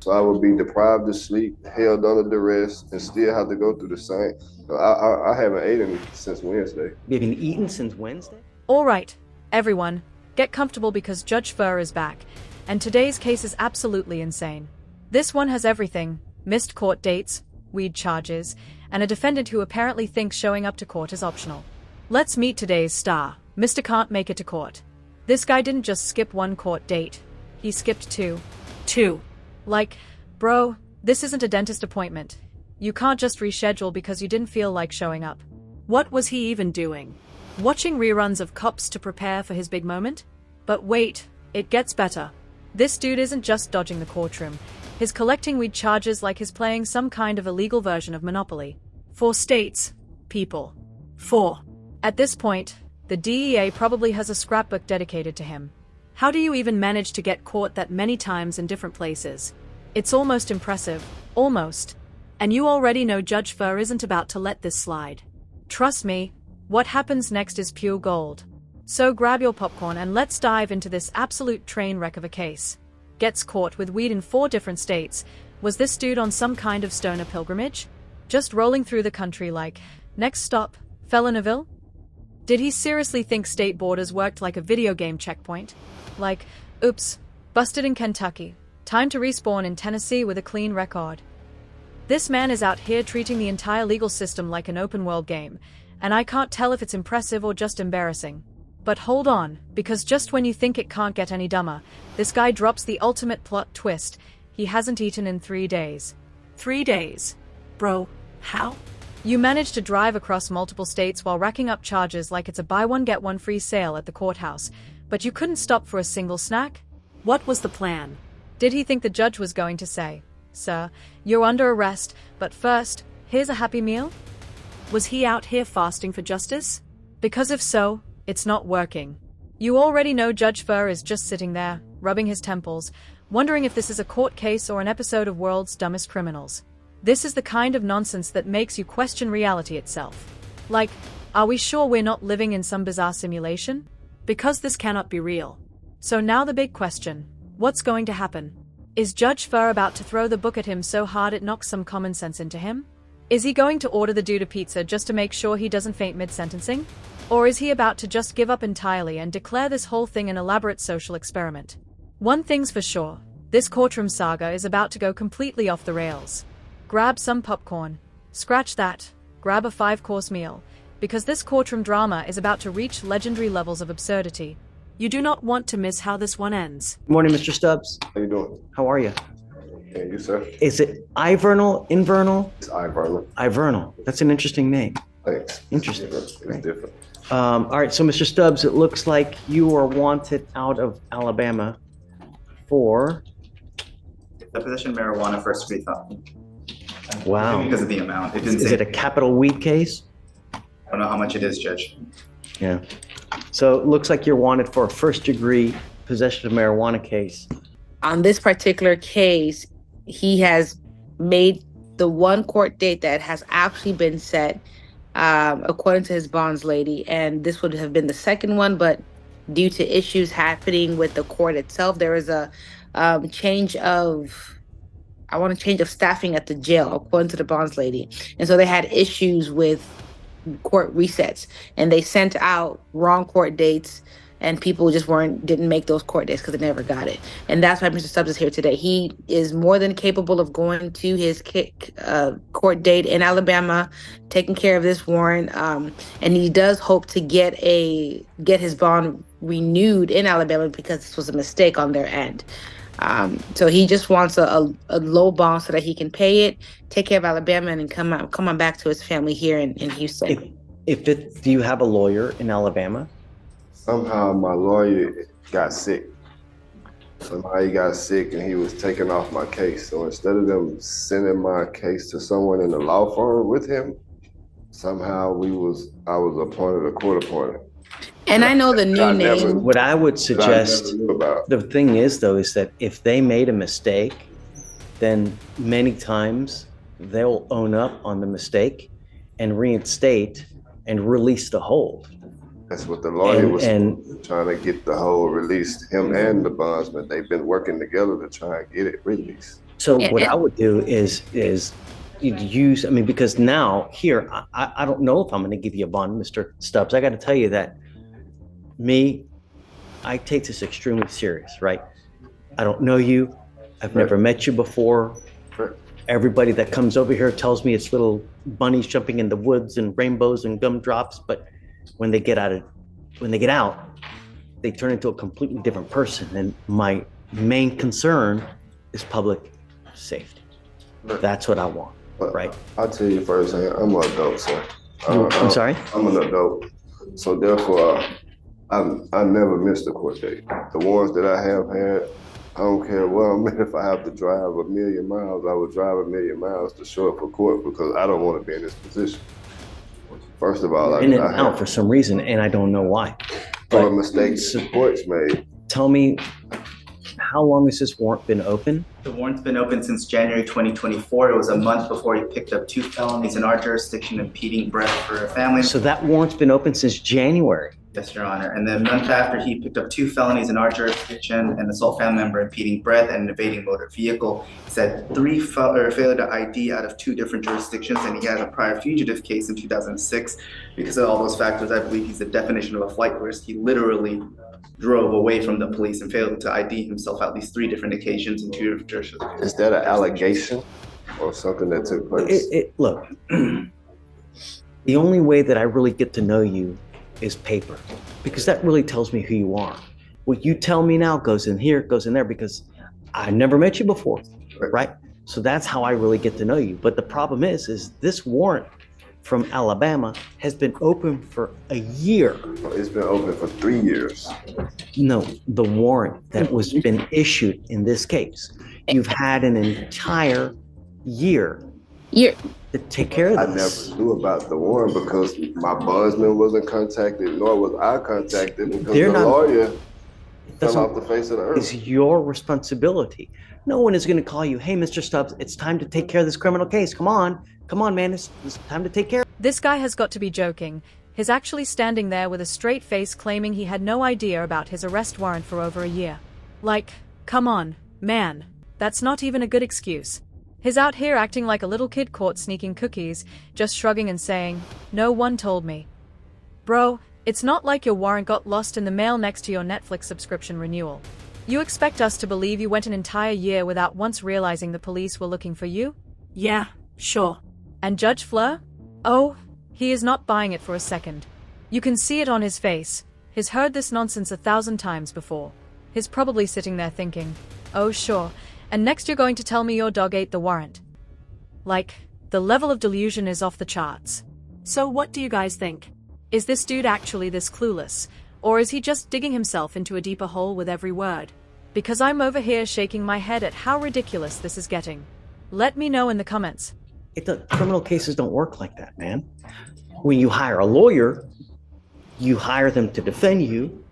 So I would be deprived of sleep, held under duress, and still have to go through the same. I haven't eaten since Wednesday. You haven't eaten since Wednesday? All right, everyone, get comfortable because Judge Fur is back, and today's case is absolutely insane. This one has everything: missed court dates, weed charges, and a defendant who apparently thinks showing up to court is optional. Let's meet today's star. Mr. Can't make it to court. This guy didn't just skip one court date. He skipped two. Two. Like, bro, this isn't a dentist appointment. You can't just reschedule because you didn't feel like showing up. What was he even doing? Watching reruns of Cops to prepare for his big moment? But wait, it gets better. This dude isn't just dodging the courtroom. He's collecting weed charges like he's playing some kind of illegal version of Monopoly. 4 states. People. 4. At this point, the DEA probably has a scrapbook dedicated to him. How do you even manage to get caught that many times in different places? It's almost impressive. Almost. And you already know Judge Fur isn't about to let this slide. Trust me, what happens next is pure gold. So grab your popcorn and let's dive into this absolute train wreck of a case. Gets caught with weed in 4 different states. Was this dude on some kind of stoner pilgrimage? Just rolling through the country like, next stop, Felonaville? Did he seriously think state borders worked like a video game checkpoint? Like, oops, busted in Kentucky, time to respawn in Tennessee with a clean record. This man is out here treating the entire legal system like an open-world game, and I can't tell if it's impressive or just embarrassing. But hold on, because just when you think it can't get any dumber, this guy drops the ultimate plot twist. He hasn't eaten in 3 days. 3 days. Bro, how? You managed to drive across multiple states while racking up charges like it's a buy one get one free sale at the courthouse, but you couldn't stop for a single snack? What was the plan? Did he think the judge was going to say, "Sir, you're under arrest, but first, here's a happy meal"? Was he out here fasting for justice? Because if so, it's not working. You already know Judge Fur is just sitting there, rubbing his temples, wondering if this is a court case or an episode of World's Dumbest Criminals. This is the kind of nonsense that makes you question reality itself. Like, are we sure we're not living in some bizarre simulation? Because this cannot be real. So now the big question: what's going to happen? Is Judge Fur about to throw the book at him so hard it knocks some common sense into him? Is he going to order the dude a pizza just to make sure he doesn't faint mid-sentencing? Or is he about to just give up entirely and declare this whole thing an elaborate social experiment? One thing's for sure, this courtroom saga is about to go completely off the rails. Grab some popcorn. Scratch that. Grab a 5-course meal. Because this courtroom drama is about to reach legendary levels of absurdity. You do not want to miss how this one ends. Good morning, Mr. Stubbs. How you doing? How are you? Thank you, sir. Is it Ivernal, Invernal? It's Ivernal. Ivernal. That's an interesting name. Thanks. Interesting. It's different. All right, so Mr. Stubbs, it looks like you are wanted out of Alabama for... The possession of marijuana first degree theft. Wow. Because of the amount. It didn't Is say. it a capital weed case? I don't know how much it is, Judge. Yeah. So it looks like you're wanted for a first-degree possession of marijuana case. On this particular case, he has made the one court date that has actually been set, according to his bonds lady, and this would have been the second one, but due to issues happening with the court itself, there is a change of staffing at the jail, according to the bonds lady. And so they had issues with court resets, and they sent out wrong court dates, and people just didn't make those court dates because they never got it. And that's why Mr. Stubbs is here today. He is more than capable of going to his court date in Alabama, taking care of this warrant, and he does hope to get his bond renewed in Alabama because this was a mistake on their end. So he just wants a low bond so that he can pay it, take care of Alabama, and then come on back to his family here in Houston. Do you have a lawyer in Alabama? Somehow my lawyer got sick. Somehow he got sick and he was taking off my case. So instead of them sending my case to someone in the law firm with him, somehow I was appointed a court appointed. And I know the new name. What I would suggest, the thing is though, is that if they made a mistake, then many times they'll own up on the mistake and reinstate and release the hold. That's what the lawyer was trying to get the hold released, him and the bondsman. They've been working together to try and get it released. So And, what and I would do is you'd use, I mean, because now here, I don't know if I'm going to give you a bond, Mr. Stubbs. I got to tell you that I take this extremely serious, right? I don't know you. I've never met you before. Everybody that comes over here tells me it's little bunnies jumping in the woods and rainbows and gumdrops, but when they get out, they turn into a completely different person. And my main concern is public safety. That's what I want, right? I'll tell you first, I'm an adult, sir. I'm sorry? I'm an adult. So therefore, I never missed a court date. The ones that I have had, I don't care where I'm at. If I have to drive 1,000,000 miles, I would drive 1,000,000 miles to show up for court because I don't want to be in this position. First of all, in and out for some reason, and I don't know why. For mistakes the court's made. Tell me, how long has this warrant been open? The warrant's been open since January 2024. It was a month before he picked up 2 felonies in our jurisdiction, impeding breath for a family. So that warrant's been open since January. Yes, Your Honor. And then a month after, he picked up 2 felonies in our jurisdiction, an assault family member, impeding breath, and an evading motor vehicle. He said 3 failure to ID out of 2 different jurisdictions, and he had a prior fugitive case in 2006. Because of all those factors, I believe he's the definition of a flight risk. He literally drove away from the police and failed to ID himself at least 3 different occasions in 2 different jurisdictions. Is that an allegation or something that took place? Look, the only way that I really get to know you is paper, because that really tells me who you are. What you tell me now goes in here, goes in there, because I never met you before, right? So that's how I really get to know you. But the problem is this warrant from Alabama has been open for a year. It's been open for 3 years. No, the warrant that was been issued in this case. You've had an entire year to take care of this. I never knew about the warrant because my bondsman wasn't contacted, nor was I contacted because the lawyer fell off the face of the earth. It's your responsibility. No one is going to call you, hey, Mr. Stubbs, it's time to take care of this criminal case. Come on, man, it's time to take care. This guy has got to be joking. He's actually standing there with a straight face claiming he had no idea about his arrest warrant for over a year. Like, come on, man. That's not even a good excuse. He's out here acting like a little kid caught sneaking cookies, just shrugging and saying, no one told me. Bro, it's not like your warrant got lost in the mail next to your Netflix subscription renewal. You expect us to believe you went an entire year without once realizing the police were looking for you? Yeah, sure. And Judge Fleur? Oh, he is not buying it for a second. You can see it on his face. He's heard this nonsense 1,000 times before. He's probably sitting there thinking, oh sure, and next you're going to tell me your dog ate the warrant. Like, the level of delusion is off the charts. So what do you guys think? Is this dude actually this clueless? Or is he just digging himself into a deeper hole with every word? Because I'm over here shaking my head at how ridiculous this is getting. Let me know in the comments. Criminal cases don't work like that, man. When you hire a lawyer, you hire them to defend you,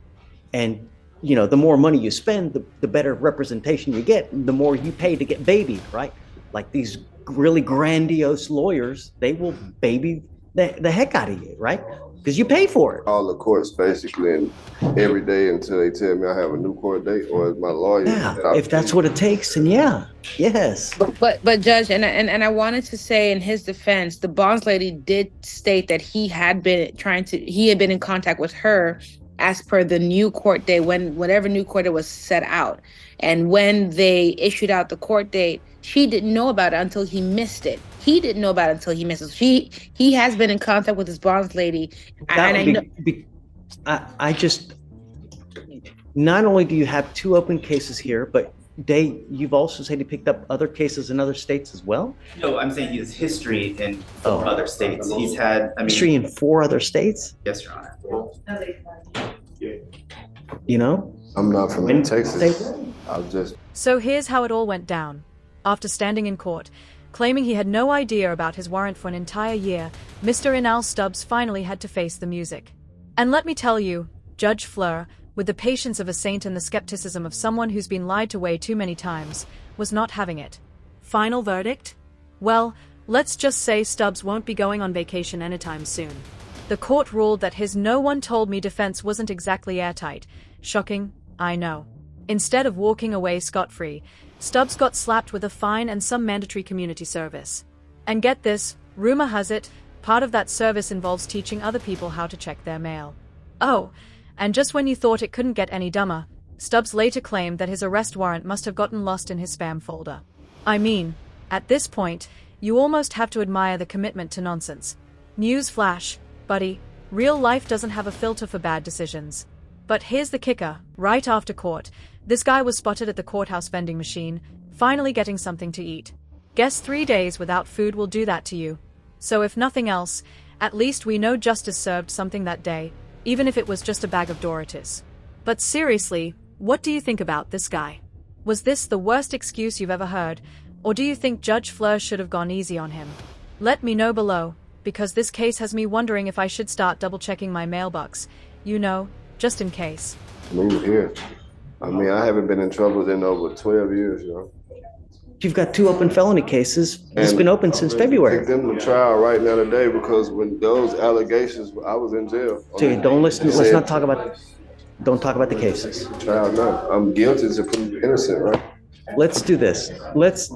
and the more money you spend, the better representation you get, the more you pay to get babied, right? Like these really grandiose lawyers, they will baby the heck out of you, right? Because you pay for it. All the courts basically, and every day until they tell me I have a new court date, or is my lawyer. Yeah, if that's what it takes, then yes. But Judge, and I wanted to say in his defense, the bonds lady did state that he had been in contact with her as per the new court date, whatever new court date was set out. And when they issued out the court date, she didn't know about it until he missed it. He didn't know about it until he missed it. He has been in contact with his bonds lady. Not only do you have 2 open cases here, but you've also said he picked up other cases in other states as well? No, I'm saying he has history in 4 other states. He's had, history in 4 other states? Yes, Your Honor. I'm not from Texas. So here's how it all went down. After standing in court, claiming he had no idea about his warrant for an entire year, Mr. Inal Stubbs finally had to face the music. And let me tell you, Judge Fleur, with the patience of a saint and the skepticism of someone who's been lied to way too many times, was not having it. Final verdict? Well, let's just say Stubbs won't be going on vacation anytime soon. The court ruled that his no one told me defense wasn't exactly airtight. Shocking, I know. Instead of walking away scot-free, Stubbs got slapped with a fine and some mandatory community service. And get this, rumor has it, part of that service involves teaching other people how to check their mail. Oh, and just when you thought it couldn't get any dumber, Stubbs later claimed that his arrest warrant must have gotten lost in his spam folder. I mean, at this point, you almost have to admire the commitment to nonsense. News flash, buddy, real life doesn't have a filter for bad decisions. But here's the kicker, right after court, this guy was spotted at the courthouse vending machine, finally getting something to eat. Guess 3 days without food will do that to you. So if nothing else, at least we know justice served something that day, even if it was just a bag of Doritos. But seriously, what do you think about this guy? Was this the worst excuse you've ever heard, or do you think Judge Fleur should have gone easy on him? Let me know below, because this case has me wondering if I should start double-checking my mailbox, you know, just in case. Move here. I mean, I haven't been in trouble in over 12 years, you know. You've got 2 open felony cases. It's been open since February. Take them to trial right now today because when those allegations, I was in jail. So don't listen. Let's not talk about. Don't talk about the cases. Trial none. I'm guilty to prove innocent, right? Let's do this. Miss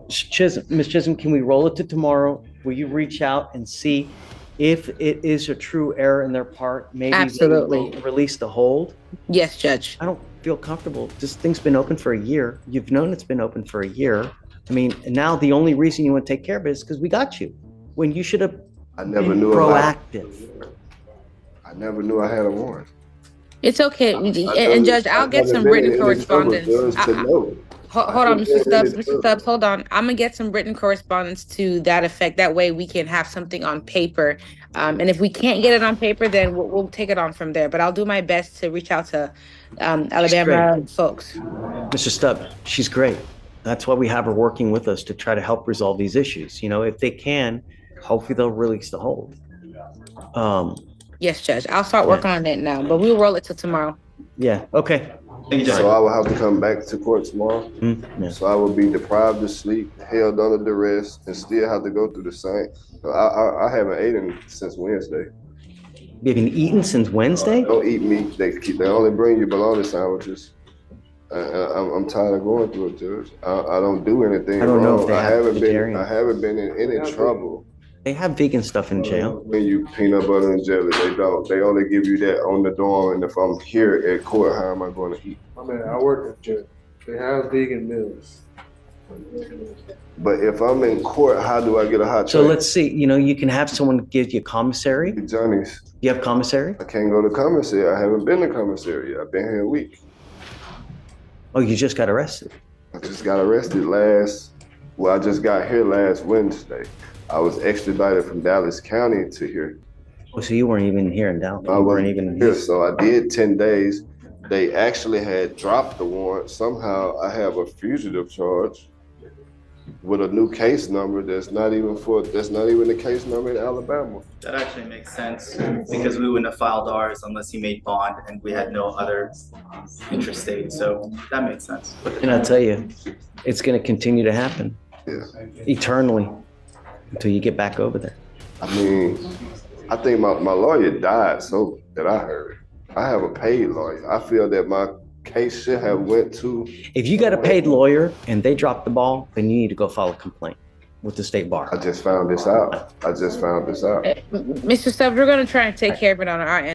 Chisholm, can we roll it to tomorrow? Will you reach out and see if it is a true error in their part? Maybe Absolutely. Release the hold. Yes, Judge. I don't feel comfortable. This thing's been open for a year. You've known it's been open for a year. I mean, now the only reason you want to take care of it is because we got you. When you should have been proactive. I never knew I had a warrant. It's okay. And Judge, I'll get some written correspondence. Hold on, Mr. Stubbs. Mr. Stubbs, hold on. I'm going to get some written correspondence to that effect. That way we can have something on paper. And if we can't get it on paper, then we'll take it on from there. But I'll do my best to reach out to Alabama folks. Mr. Stubbs, she's great. That's why we have her working with us to try to help resolve these issues. You know, if they can, hopefully they'll release the hold. Yes, Judge. I'll start working on it now, but we'll roll it till tomorrow. Yeah, okay. So I will have to come back to court tomorrow. Yeah. So I will be deprived of sleep, held under duress, and still have to go through the same. I haven't eaten since Wednesday. You haven't eaten since Wednesday? Don't eat meat. They only bring you bologna sandwiches. I'm tired of going through it, Judge. I don't do anything I don't know wrong. if they have vegetarian. I haven't been in any trouble. They have vegan stuff in jail. When you peanut butter and jelly, they don't. They only give you that on the dorm. And if I'm here at court, how am I going to eat? I mean, I work at jail. They have vegan meals. But if I'm in court, how do I get a hot So tray? let's see, you know, you can have someone give you commissary. Johnny's. You have commissary? I can't go to commissary. I haven't been to commissary yet. I've been here a week. Oh, you just got arrested. I just got arrested I just got here last Wednesday. I was extradited from Dallas County to here. Oh, so you weren't even here in Dallas. I You weren't wasn't even here, so I did 10 days. They actually had dropped the warrant. Somehow I have a fugitive charge with a new case number that's not even the case number in Alabama. That actually makes sense because we wouldn't have filed ours unless he made bond and we had no other interstate. So that makes sense. And I'll tell you, it's going to continue to happen eternally until you get back over there. I mean, I think my lawyer died, so that I heard. I have a paid lawyer. I feel that my case should have went to. If you got a paid lawyer and they drop the ball, then you need to go file a complaint with the state bar. I just found this out. Mr. Stubbs, we're going to try and take care of it on our end.